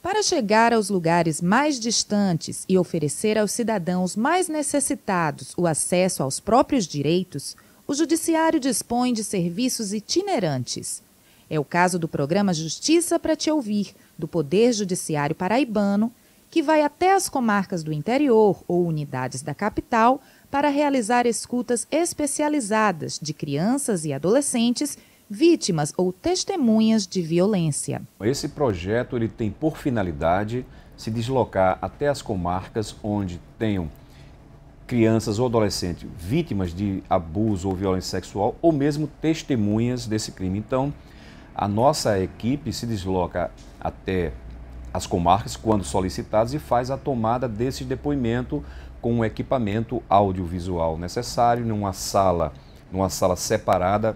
Para chegar aos lugares mais distantes e oferecer aos cidadãos mais necessitados o acesso aos próprios direitos, o Judiciário dispõe de serviços itinerantes. É o caso do programa Justiça para Te Ouvir, do Poder Judiciário Paraibano, que vai até as comarcas do interior ou unidades da capital para realizar escutas especializadas de crianças e adolescentes vítimas ou testemunhas de violência. Esse projeto ele tem por finalidade se deslocar até as comarcas onde tenham crianças ou adolescentes vítimas de abuso ou violência sexual ou mesmo testemunhas desse crime. Então, a nossa equipe se desloca até as comarcas quando solicitadas e faz a tomada desse depoimento com o equipamento audiovisual necessário numa sala separada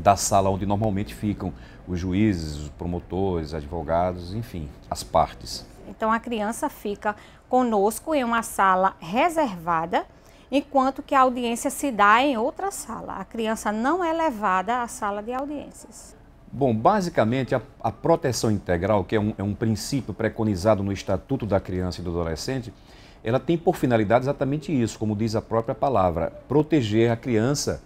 da sala onde normalmente ficam os juízes, os promotores, advogados, enfim, as partes. Então a criança fica conosco em uma sala reservada, enquanto que a audiência se dá em outra sala. A criança não é levada à sala de audiências. Bom, basicamente a proteção integral, que é um princípio preconizado no Estatuto da Criança e do Adolescente, ela tem por finalidade exatamente isso, como diz a própria palavra, proteger a criança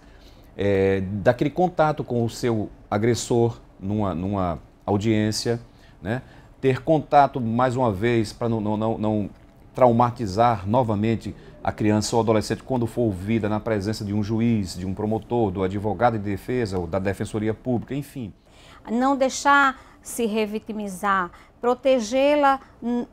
daquele contato com o seu agressor numa audiência, né? Ter contato mais uma vez para não traumatizar novamente a criança ou adolescente quando for ouvida na presença de um juiz, de um promotor, do advogado de defesa ou da defensoria pública, enfim. Não deixar se revitimizar, protegê-la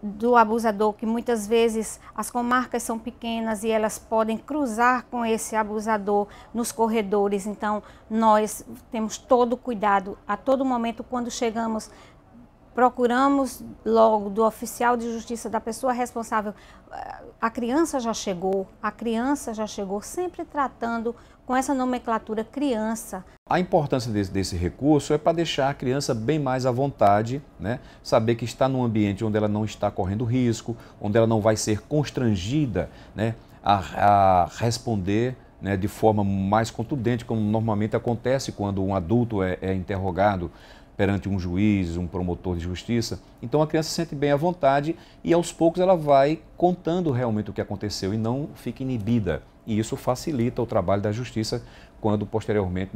do abusador, que muitas vezes as comarcas são pequenas e elas podem cruzar com esse abusador nos corredores. Então, nós temos todo o cuidado, a todo momento, quando chegamos, procuramos logo do oficial de justiça, da pessoa responsável, a criança já chegou, sempre tratando com essa nomenclatura criança. A importância desse recurso é para deixar a criança bem mais à vontade, né? Saber que está num ambiente onde ela não está correndo risco, onde ela não vai ser constrangida, né, a responder, né, de forma mais contundente, como normalmente acontece quando um adulto é interrogado perante um juiz, um promotor de justiça. Então a criança se sente bem à vontade e aos poucos ela vai contando realmente o que aconteceu e não fica inibida. E isso facilita o trabalho da justiça quando posteriormente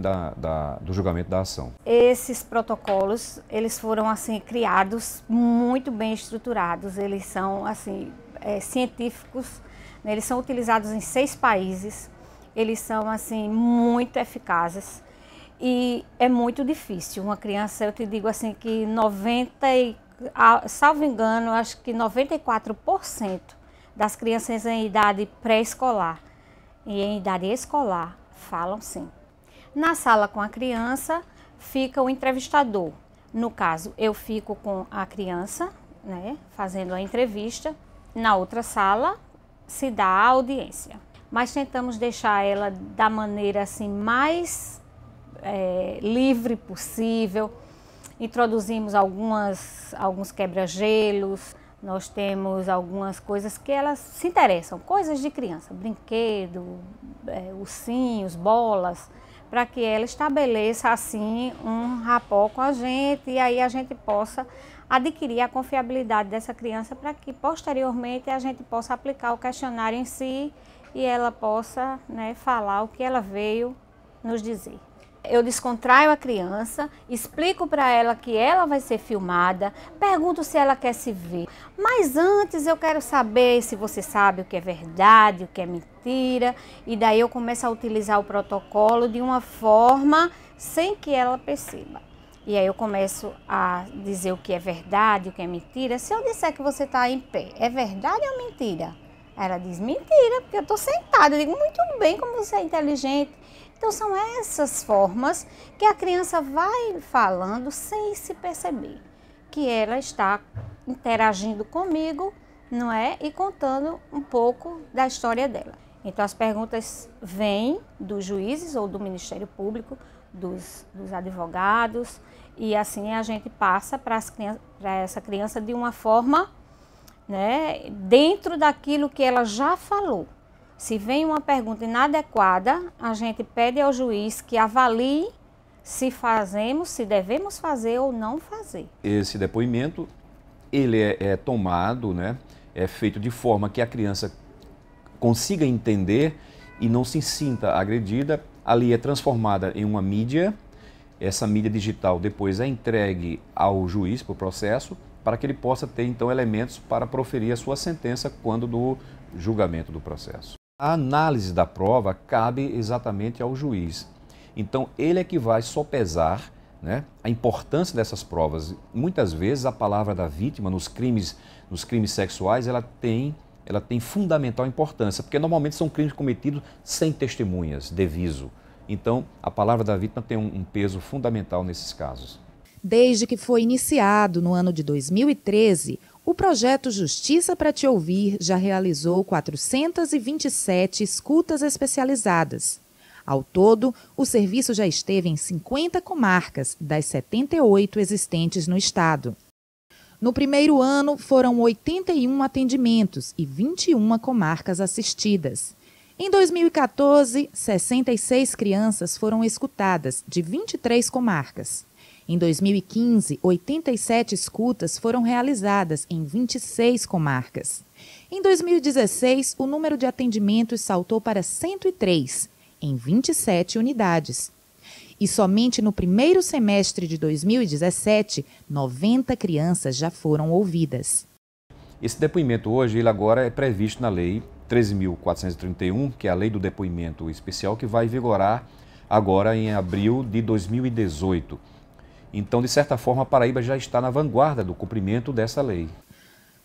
do julgamento da ação. Esses protocolos, eles foram assim criados, muito bem estruturados, eles são assim científicos, né? Eles são utilizados em 6 países, eles são assim muito eficazes. E é muito difícil. Uma criança, eu te digo assim que salvo engano, acho que 94% das crianças em idade pré-escolar e em idade escolar falam sim. Na sala com a criança fica o entrevistador. No caso, eu fico com a criança, né, fazendo a entrevista. Na outra sala se dá a audiência. Mas tentamos deixar ela da maneira assim mais livre possível. Introduzimos alguns quebra-gelos, nós temos algumas coisas que elas se interessam, coisas de criança, brinquedo, ursinhos, bolas, para que ela estabeleça assim um rapport com a gente e aí a gente possa adquirir a confiabilidade dessa criança para que posteriormente a gente possa aplicar o questionário em si e ela possa, né, falar o que ela veio nos dizer. Eu descontraio a criança, explico para ela que ela vai ser filmada, pergunto se ela quer se ver. Mas antes eu quero saber se você sabe o que é verdade, o que é mentira. E daí eu começo a utilizar o protocolo de uma forma sem que ela perceba. E aí eu começo a dizer o que é verdade, o que é mentira. Se eu disser que você está em pé, é verdade ou mentira? Ela diz mentira, porque eu estou sentada. Eu digo, muito bem, como você é inteligente. Então são essas formas que a criança vai falando sem se perceber que ela está interagindo comigo, não é? E contando um pouco da história dela. Então as perguntas vêm dos juízes ou do Ministério Público, dos advogados, e assim a gente passa para essa criança de uma forma, né, dentro daquilo que ela já falou. Se vem uma pergunta inadequada, a gente pede ao juiz que avalie se devemos fazer ou não fazer. Esse depoimento, ele é tomado, né, é feito de forma que a criança consiga entender e não se sinta agredida. Ali é transformada em uma mídia, essa mídia digital depois é entregue ao juiz para o processo, para que ele possa ter então elementos para proferir a sua sentença quando do julgamento do processo. A análise da prova cabe exatamente ao juiz. Então ele é que vai sopesar, né, a importância dessas provas. Muitas vezes a palavra da vítima nos crimes sexuais ela tem fundamental importância, porque normalmente são crimes cometidos sem testemunhas, de viso. Então a palavra da vítima tem um peso fundamental nesses casos. Desde que foi iniciado no ano de 2013, o projeto Justiça para Te Ouvir já realizou 427 escutas especializadas. Ao todo, o serviço já esteve em 50 comarcas das 78 existentes no estado. No primeiro ano, foram 81 atendimentos e 21 comarcas assistidas. Em 2014, 66 crianças foram escutadas, de 23 comarcas. Em 2015, 87 escutas foram realizadas em 26 comarcas. Em 2016, o número de atendimentos saltou para 103, em 27 unidades. E somente no primeiro semestre de 2017, 90 crianças já foram ouvidas. Esse depoimento hoje, ele agora é previsto na Lei 13.431, que é a Lei do Depoimento Especial, que vai vigorar agora em abril de 2018. Então, de certa forma, a Paraíba já está na vanguarda do cumprimento dessa lei.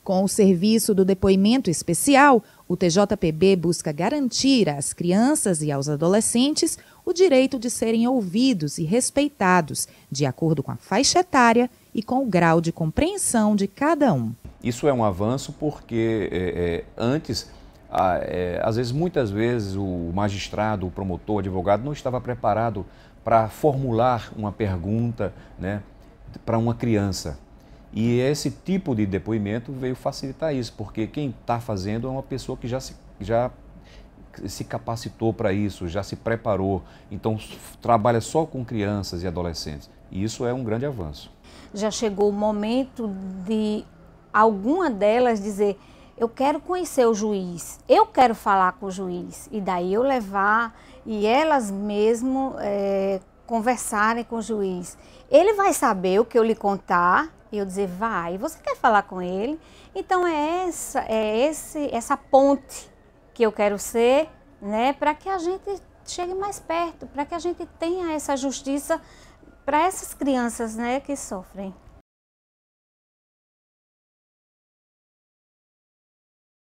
Com o serviço do depoimento especial, o TJPB busca garantir às crianças e aos adolescentes o direito de serem ouvidos e respeitados, de acordo com a faixa etária e com o grau de compreensão de cada um. Isso é um avanço porque antes, muitas vezes, o magistrado, o promotor, o advogado não estava preparado para formular uma pergunta, né, para uma criança. E esse tipo de depoimento veio facilitar isso, porque quem está fazendo é uma pessoa que já se capacitou para isso, já se preparou, então trabalha só com crianças e adolescentes. E isso é um grande avanço. Já chegou o momento de alguma delas dizer: eu quero conhecer o juiz, eu quero falar com o juiz, e daí eu levar e elas mesmo conversarem com o juiz. Ele vai saber o que eu lhe contar e eu dizer: vai, você quer falar com ele? Então essa ponte que eu quero ser, né, para que a gente chegue mais perto, para que a gente tenha essa justiça para essas crianças, né, que sofrem.